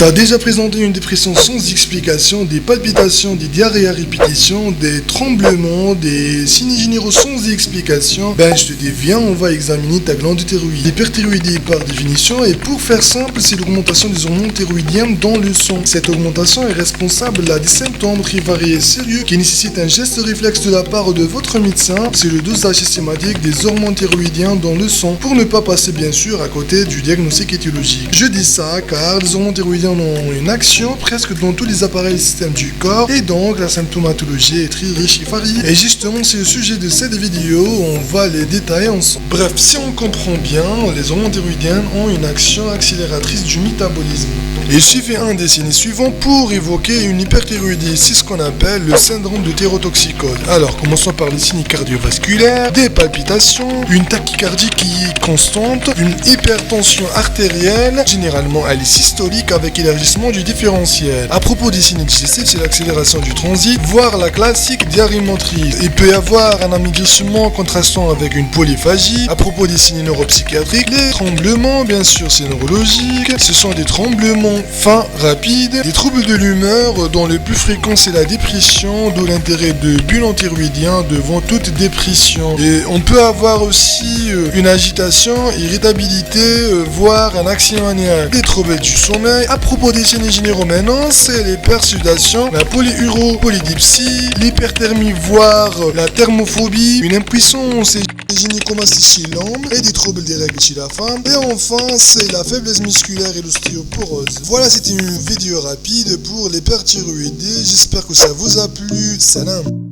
T'as déjà présenté une dépression sans explication, des palpitations, des diarrhées à répétition, des tremblements, des signes généraux sans explication. Ben je te dis viens, on va examiner ta glande thyroïde. L'hyperthyroïdie par définition, et pour faire simple, c'est l'augmentation des hormones thyroïdiennes dans le sang. Cette augmentation est responsable de des symptômes très variés et sérieux qui nécessitent un geste réflexe de la part de votre médecin. C'est le dosage systématique des hormones thyroïdiennes dans le sang pour ne pas passer bien sûr à côté du diagnostic étiologique. Je dis ça car les hormones thyroïdiennes ont une action presque dans tous les appareils et systèmes du corps, et donc la symptomatologie est très riche et variée. Et justement c'est le sujet de cette vidéo, on va les détailler ensemble. Bref, si on comprend bien, les hormones thyroïdiennes ont une action accélératrice du métabolisme. Il suffit un des signes suivants pour évoquer une hyperthyroïdie, c'est ce qu'on appelle le syndrome de thyrotoxicose. Alors commençons par les signes cardiovasculaires, des palpitations, une tachycardie qui est constante, une hypertension artérielle, généralement elle est systolique avec élargissement du différentiel. À propos des signes digestifs, c'est l'accélération du transit, voire la classique diarrhée motrice. Il peut y avoir un amaigrissement contrastant avec une polyphagie. À propos des signes neuropsychiatriques, les tremblements, bien sûr c'est neurologique, ce sont des tremblements fins, rapides, des troubles de l'humeur dont le plus fréquent c'est la dépression, d'où l'intérêt de bilan thyroïdien devant toute dépression. Et on peut avoir aussi une agitation, irritabilité, voire un accident maniaque, des troubles du sommeil. À propos des signes généraux maintenant, c'est l'hypersudation, la polydipsie, l'hyperthermie, voire la thermophobie, une impuissance gynécomastie chez l'homme et des troubles des règles chez la femme. Et enfin, c'est la faiblesse musculaire et l'ostéoporose. Voilà, c'était une vidéo rapide pour l'hyperthyroïdie. J'espère que ça vous a plu. Salam.